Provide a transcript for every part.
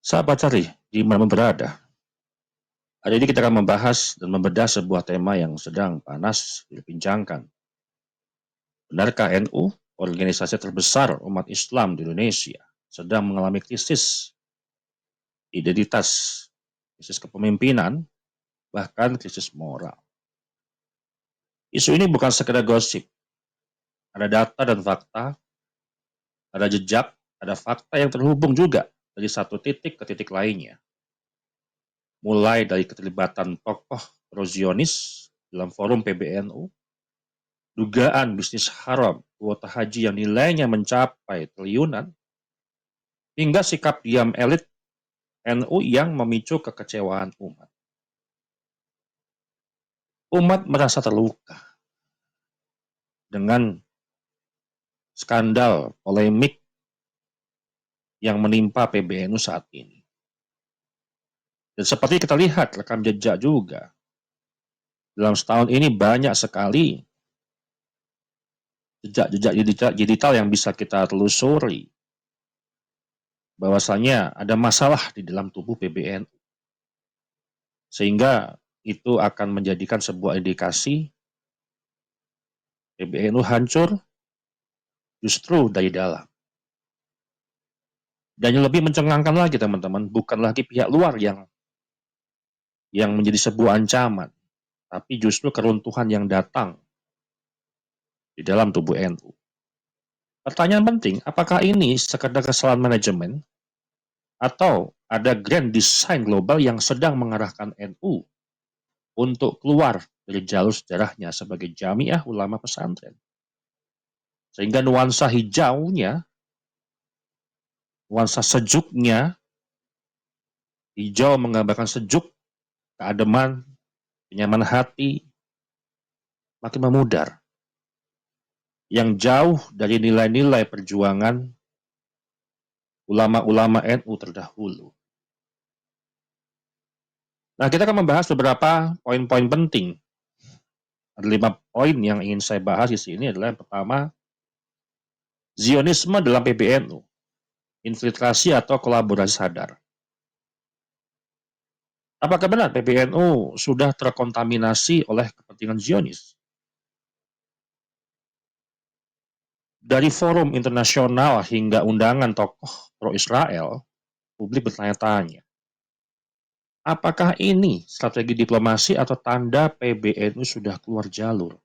Sahabat Cari, di mana berada? Hari ini kita akan membahas dan membedah sebuah tema yang sedang panas diperbincangkan. Benarkah NU, organisasi terbesar umat Islam di Indonesia, sedang mengalami krisis identitas, krisis kepemimpinan, bahkan krisis moral? Isu ini bukan sekedar gosip. Ada data dan fakta, ada jejak, ada fakta yang terhubung juga dari satu titik ke titik lainnya. Mulai dari keterlibatan tokoh pro-Zionis dalam forum PBNU, dugaan bisnis haram kuota haji yang nilainya mencapai triliunan, hingga sikap diam elit NU yang memicu kekecewaan umat. Umat merasa terluka dengan skandal polemik yang menimpa PBNU saat ini. Dan seperti kita lihat rekam jejak juga, dalam setahun ini banyak sekali jejak-jejak digital yang bisa kita telusuri, bahwasanya ada masalah di dalam tubuh PBNU. Sehingga itu akan menjadikan sebuah indikasi PBNU hancur justru dari dalam. Dan yang lebih mencengangkan lagi teman-teman, bukan lagi pihak luar yang menjadi sebuah ancaman, tapi justru keruntuhan yang datang di dalam tubuh NU. Pertanyaan penting, apakah ini sekedar kesalahan manajemen atau ada grand design global yang sedang mengarahkan NU untuk keluar dari jalur sejarahnya sebagai jamiah ulama pesantren? Sehingga nuansa hijaunya, nuansa sejuknya, hijau menggambarkan sejuk, keademan, kenyamanan hati, makin memudar. Yang jauh dari nilai-nilai perjuangan ulama-ulama NU terdahulu. Nah, kita akan membahas beberapa poin-poin penting. Ada 5 poin yang ingin saya bahas di sini adalah yang pertama, Zionisme dalam PBNU, infiltrasi atau kolaborasi sadar. Apakah benar PBNU sudah terkontaminasi oleh kepentingan Zionis? Dari forum internasional hingga undangan tokoh pro-Israel, publik bertanya-tanya, apakah ini strategi diplomasi atau tanda PBNU sudah keluar jalur?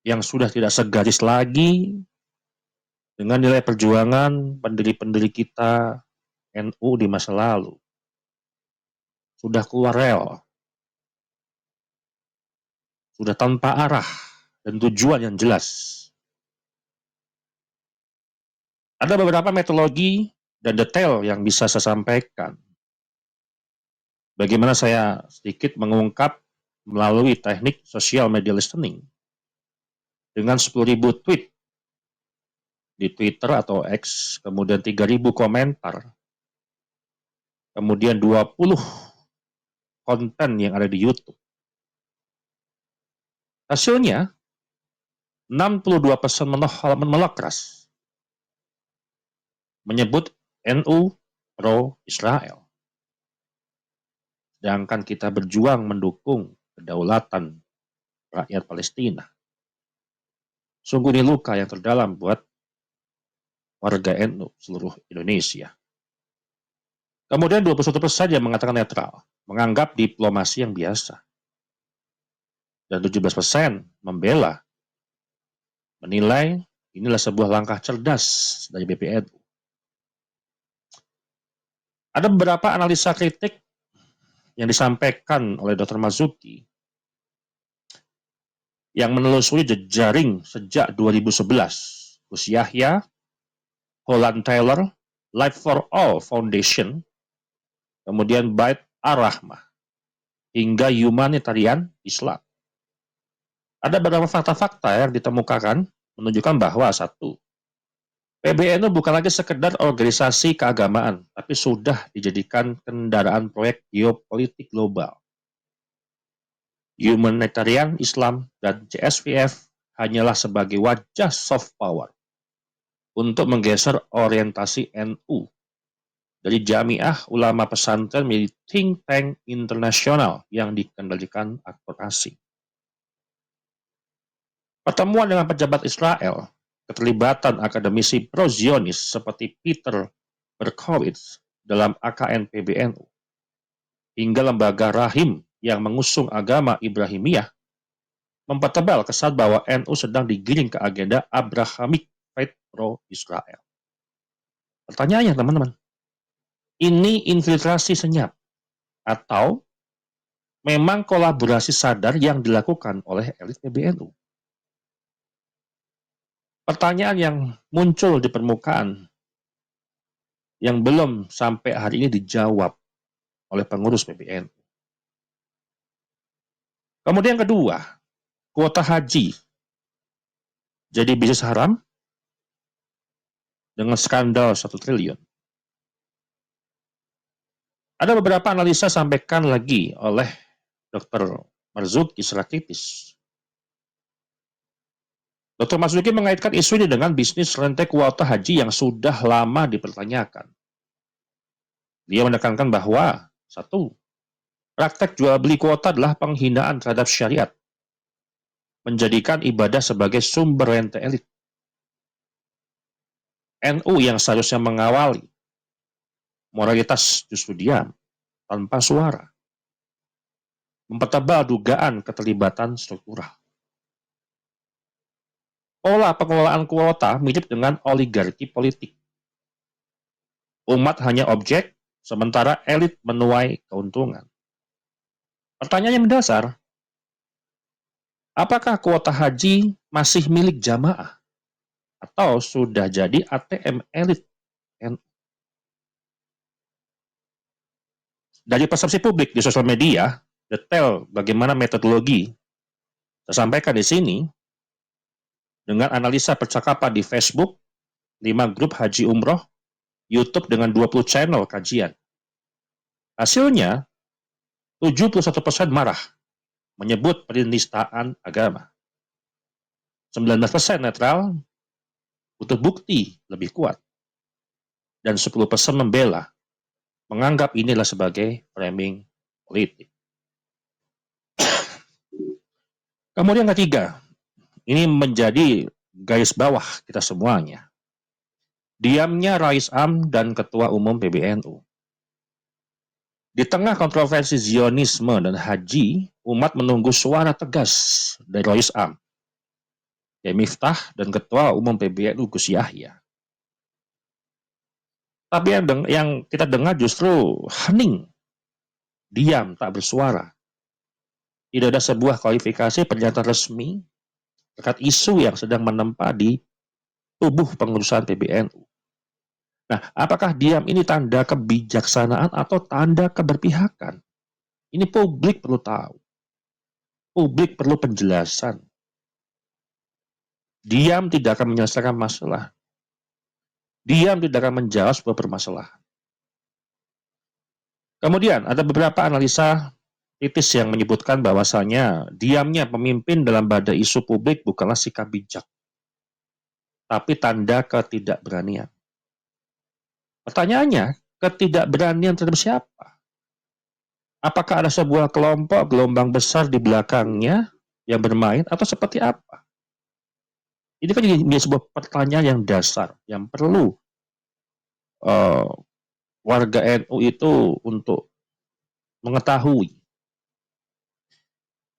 Yang sudah tidak segaris lagi dengan nilai perjuangan pendiri-pendiri kita NU di masa lalu. Sudah keluar rel, sudah tanpa arah dan tujuan yang jelas. Ada beberapa metodologi dan detail yang bisa saya sampaikan. Bagaimana saya sedikit mengungkap melalui teknik social media listening dengan 10.000 tweet di Twitter atau X, kemudian 3.000 komentar, kemudian 20 konten yang ada di YouTube. Hasilnya, 62% menolak keras, menyebut NU pro-Israel. Sedangkan kita berjuang mendukung kedaulatan rakyat Palestina. Sungguh ini luka yang terdalam buat warga NU seluruh Indonesia. Kemudian 21% yang mengatakan netral, menganggap diplomasi yang biasa. Dan 17% membela, menilai inilah sebuah langkah cerdas dari PBNU. Ada beberapa analisa kritik yang disampaikan oleh Dr. Mazuki yang menelusuri jejaring sejak 2011. Gus Yahya, Holland Taylor, Life for All Foundation, kemudian Bait Ar-Rahmah, hingga Humanitarian Islam. Ada beberapa fakta-fakta yang ditemukan menunjukkan bahwa satu, PBNU bukan lagi sekedar organisasi keagamaan, tapi sudah dijadikan kendaraan proyek geopolitik global. Humanitarian Islam dan CSVF hanyalah sebagai wajah soft power untuk menggeser orientasi NU dari Jamiah Ulama Pesantren menjadi think tank internasional yang dikendalikan aktor asing. Pertemuan dengan pejabat Israel, keterlibatan akademisi pro-Zionis seperti Peter Berkowitz dalam AKN PBNU, hingga lembaga Rahim yang mengusung agama Ibrahimiyah mempertebal kesan bahwa NU sedang digiring ke agenda Abrahamic Faith pro-Israel. Pertanyaannya teman-teman, ini infiltrasi senyap atau memang kolaborasi sadar yang dilakukan oleh elit PBNU? Pertanyaan yang muncul di permukaan yang belum sampai hari ini dijawab oleh pengurus PBNU. Kemudian yang kedua, kuota haji jadi bisnis haram dengan skandal 1 triliun. Ada beberapa analisa sampaikan lagi oleh Dr. Marzuki secara kritis. Dr. Marzuki mengaitkan isu ini dengan bisnis rantai kuota haji yang sudah lama dipertanyakan. Dia menekankan bahwa, satu, praktek jual beli kuota adalah penghinaan terhadap syariat, menjadikan ibadah sebagai sumber rente elit. NU yang seharusnya mengawali moralitas justru diam, tanpa suara, mempertebal dugaan keterlibatan struktural. Pola pengelolaan kuota mirip dengan oligarki politik. Umat hanya objek, sementara elit menuai keuntungan. Pertanyaan yang mendasar, apakah kuota haji masih milik jamaah? Atau sudah jadi ATM elit? Dari persepsi publik di sosial media, detail bagaimana metodologi saya sampaikan di sini dengan analisa percakapan di Facebook, 5 grup haji umroh, YouTube dengan 20 channel kajian. Hasilnya, 71% marah, menyebut penistaan agama. 19% netral, butuh bukti lebih kuat. Dan 10% membela, menganggap inilah sebagai framing politik. Kemudian ketiga, ini menjadi garis bawah kita semuanya. Diamnya Rais Am dan Ketua Umum PBNU. Di tengah kontroversi Zionisme dan haji, umat menunggu suara tegas dari Rais Am, Miftah, dan Ketua Umum PBNU Gus Yahya. Tapi yang kita dengar justru hening, diam, tak bersuara. Tidak ada sebuah kualifikasi pernyataan resmi terkait isu yang sedang menempa di tubuh pengurusan PBNU. Nah, apakah diam ini tanda kebijaksanaan atau tanda keberpihakan? Ini publik perlu tahu. Publik perlu penjelasan. Diam tidak akan menyelesaikan masalah. Diam tidak akan menjawab sebuah permasalahan. Kemudian ada beberapa analisa kritis yang menyebutkan bahwasanya diamnya pemimpin dalam badai isu publik bukanlah sikap bijak, tapi tanda ketidakberanian. Pertanyaannya, ketidakberanian terhadap siapa? Apakah ada sebuah kelompok gelombang besar di belakangnya yang bermain atau seperti apa? Ini kan jadi sebuah pertanyaan yang dasar, yang perlu warga NU itu untuk mengetahui.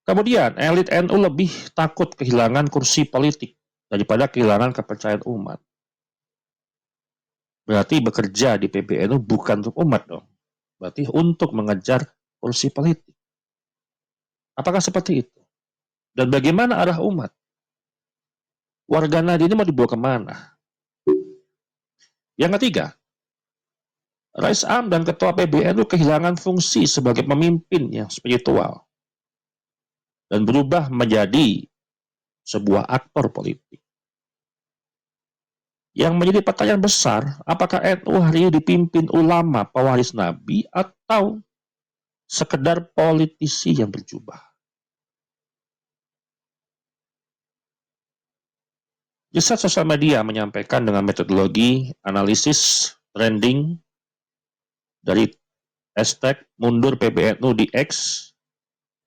Kemudian, elit NU lebih takut kehilangan kursi politik daripada kehilangan kepercayaan umat. Berarti bekerja di PBNU bukan untuk umat dong. Berarti untuk mengejar kursi politik. Apakah seperti itu? Dan bagaimana arah umat? Warga Nadi ini mau dibawa kemana? Yang ketiga, Rais Am dan Ketua PBNU kehilangan fungsi sebagai pemimpin yang spiritual dan berubah menjadi sebuah aktor politik. Yang menjadi pertanyaan besar, apakah NU hari ini dipimpin ulama pewaris Nabi atau sekedar politisi yang berjubah? Riset sosial media menyampaikan dengan metodologi analisis trending dari hashtag mundur PBNU di X,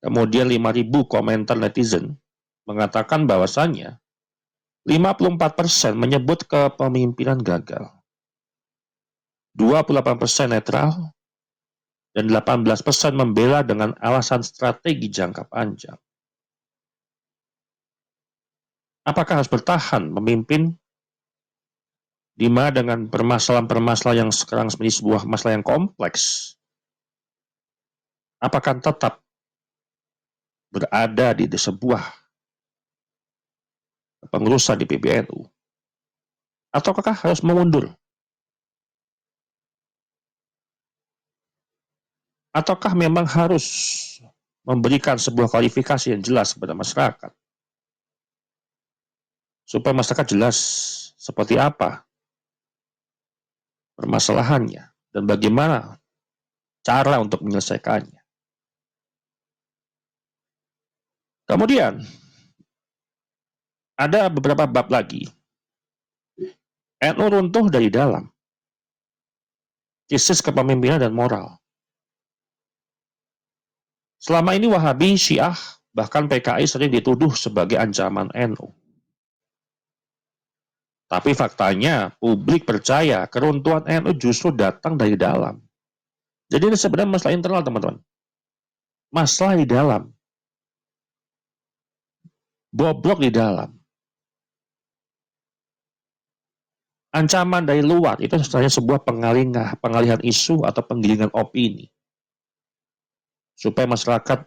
kemudian 5.000 komentar netizen mengatakan bahwasannya 54% menyebut kepemimpinan gagal, 28% netral, dan 18% membela dengan alasan strategi jangka panjang. Apakah harus bertahan memimpin di mana dengan permasalahan-permasalahan yang sekarang menjadi sebuah masalah yang kompleks? Apakah tetap berada di sebuah pengurusan di PBNU? Ataukah harus mundur? Ataukah memang harus memberikan sebuah klarifikasi yang jelas kepada masyarakat? Supaya masyarakat jelas seperti apa permasalahannya dan bagaimana cara untuk menyelesaikannya. Kemudian, ada beberapa bab lagi. NU runtuh dari dalam. Krisis kepemimpinan dan moral. Selama ini Wahabi, Syiah, bahkan PKI sering dituduh sebagai ancaman NU. Tapi faktanya, publik percaya keruntuhan NU justru datang dari dalam. Jadi ini sebenarnya masalah internal, teman-teman. Masalah di dalam. Bobrok di dalam. Ancaman dari luar itu sebenarnya sebuah pengalihan isu atau penggilingan opini. Supaya masyarakat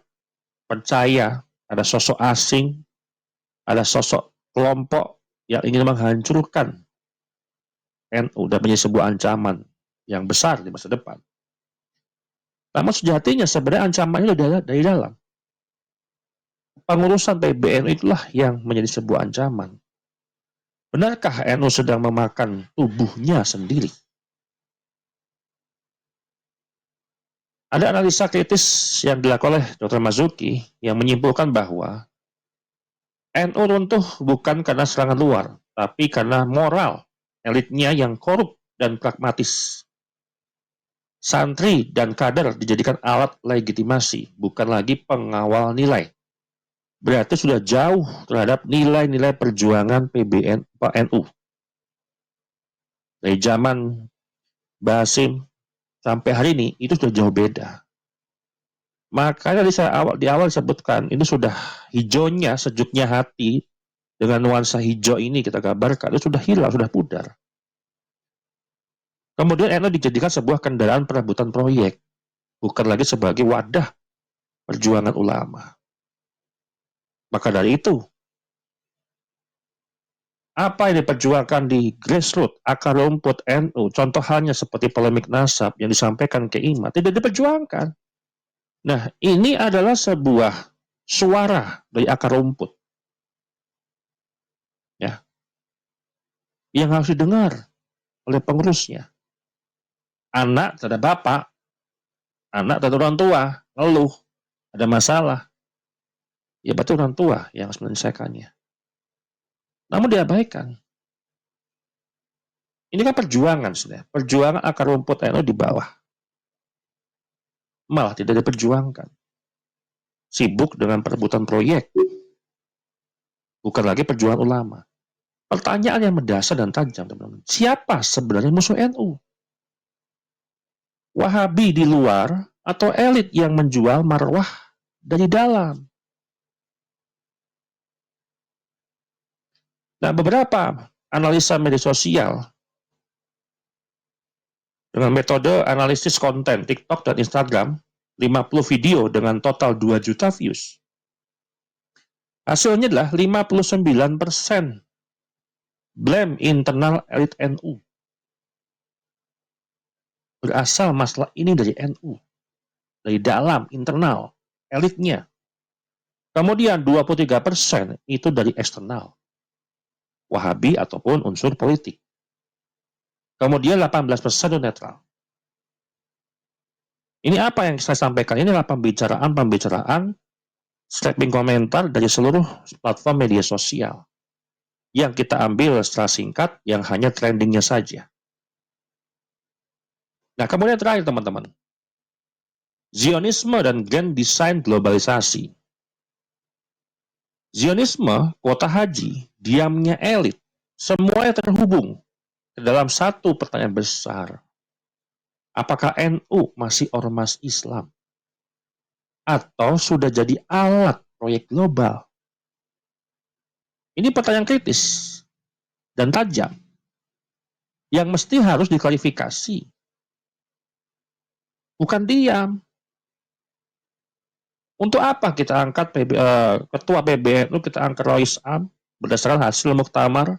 percaya ada sosok asing, ada sosok kelompok yang ingin menghancurkan NU dan menjadi sebuah ancaman yang besar di masa depan. Namun sejatinya sebenarnya ancamannya dari dalam. Pengurusan PBNU itulah yang menjadi sebuah ancaman. Benarkah NU sedang memakan tubuhnya sendiri? Ada analisa kritis yang dilakukan oleh Dr. Mazuki yang menyimpulkan bahwa NU runtuh bukan karena serangan luar, tapi karena moral elitnya yang korup dan pragmatis. Santri dan kader dijadikan alat legitimasi, bukan lagi pengawal nilai. Berarti sudah jauh terhadap nilai-nilai perjuangan NU. Dari zaman Basim sampai hari ini itu sudah jauh beda. Makanya di awal disebutkan itu sudah hijaunya, sejuknya hati dengan nuansa hijau ini kita gambarkan itu sudah hilang, sudah pudar. Kemudian NU dijadikan sebuah kendaraan perebutan proyek, bukan lagi sebagai wadah perjuangan ulama. Maka dari itu, apa yang diperjuangkan di grassroots, akar rumput NU, contoh halnya seperti polemik nasab yang disampaikan ke Ima, tidak diperjuangkan. Nah, ini adalah sebuah suara dari akar rumput. Ya, yang harus didengar oleh pengurusnya. Anak terhadap bapak, anak terhadap orang tua, ngeluh, ada masalah. Ya betul orang tua yang harus menyelesaikannya. Namun diabaikan. Ini kan perjuangan sebenarnya. Perjuangan akar rumput NU di bawah. Malah tidak diperjuangkan. Sibuk dengan perebutan proyek. Bukan lagi perjuangan ulama. Pertanyaan yang mendasar dan tajam, teman-teman. Siapa sebenarnya musuh NU? Wahabi di luar atau elit yang menjual marwah dari dalam? Nah, beberapa analisa media sosial dengan metode analisis konten TikTok dan Instagram, 50 video dengan total 2 juta views. Hasilnya adalah 59% blame internal elit NU. Berasal masalah ini dari NU. Dari dalam, internal, elitnya. Kemudian 23% itu dari eksternal. Wahabi ataupun unsur politik. Kemudian 18% itu netral. Ini apa yang saya sampaikan? Ini adalah pembicaraan, streaming komentar dari seluruh platform media sosial. Yang kita ambil secara singkat, yang hanya trendingnya saja. Nah, kemudian terakhir teman-teman, Zionisme dan Grand Design Globalisasi. Zionisme, kuota haji, diamnya elit, semuanya terhubung ke dalam satu pertanyaan besar. Apakah NU masih ormas Islam? Atau sudah jadi alat proyek global? Ini pertanyaan kritis dan tajam yang mesti harus diklarifikasi. Bukan diam. Untuk apa kita angkat ketua PBNU, kita angkat Rois Am berdasarkan hasil muktamar?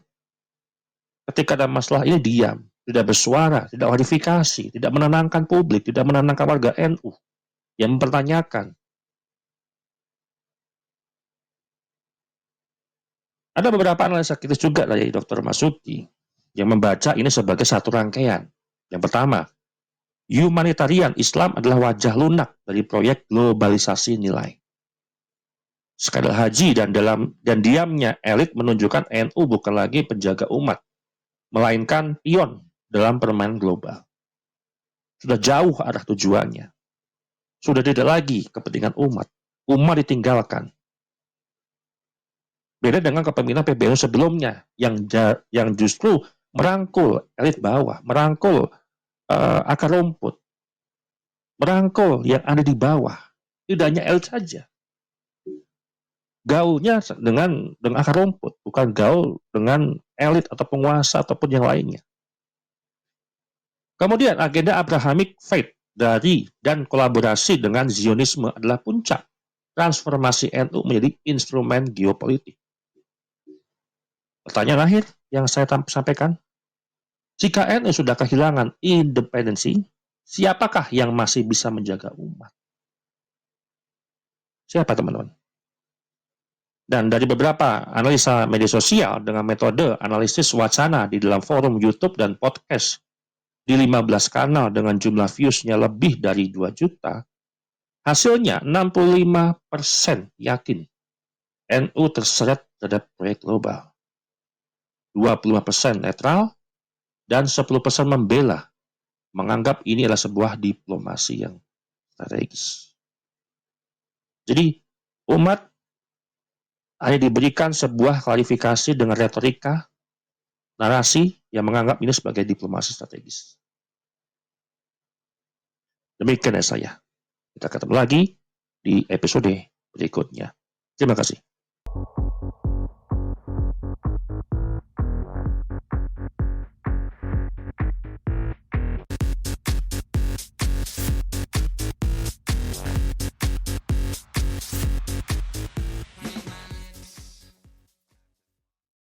Ketika ada masalah ini diam, tidak bersuara, tidak klarifikasi, tidak menenangkan publik, tidak menenangkan warga NU yang mempertanyakan. Ada beberapa analisa kritis juga dari Dr. Masuki yang membaca ini sebagai satu rangkaian. Yang pertama, humanitarian Islam adalah wajah lunak dari proyek globalisasi nilai. Skandal haji dan diamnya elit menunjukkan NU bukan lagi penjaga umat, melainkan pion dalam permainan global. Sudah jauh arah tujuannya. Sudah tidak lagi kepentingan umat. Umat ditinggalkan. Beda dengan kepemimpinan PBNU sebelumnya yang justru merangkul elit bawah, merangkul akar rumput, merangkul yang ada di bawah. Tidak hanya elit saja. Gaulnya dengan akar rumput, bukan gaul dengan elit atau penguasa ataupun yang lainnya. Kemudian agenda Abrahamic Faith dari dan kolaborasi dengan Zionisme adalah puncak transformasi NU menjadi instrumen geopolitik. Pertanyaan akhir yang saya sampaikan, jika NU sudah kehilangan independensi, siapakah yang masih bisa menjaga umat? Siapa teman-teman? Dan dari beberapa analisa media sosial dengan metode analisis wacana di dalam forum YouTube dan podcast di 15 kanal dengan jumlah views-nya lebih dari 2 juta, hasilnya 65% yakin NU terseret terhadap proyek global. 25% netral dan 10% membela, menganggap ini adalah sebuah diplomasi yang strategis. Jadi umat hanya diberikan sebuah klarifikasi dengan retorika, narasi yang menganggap ini sebagai diplomasi strategis. Demikian dari saya. Kita ketemu lagi di episode berikutnya. Terima kasih.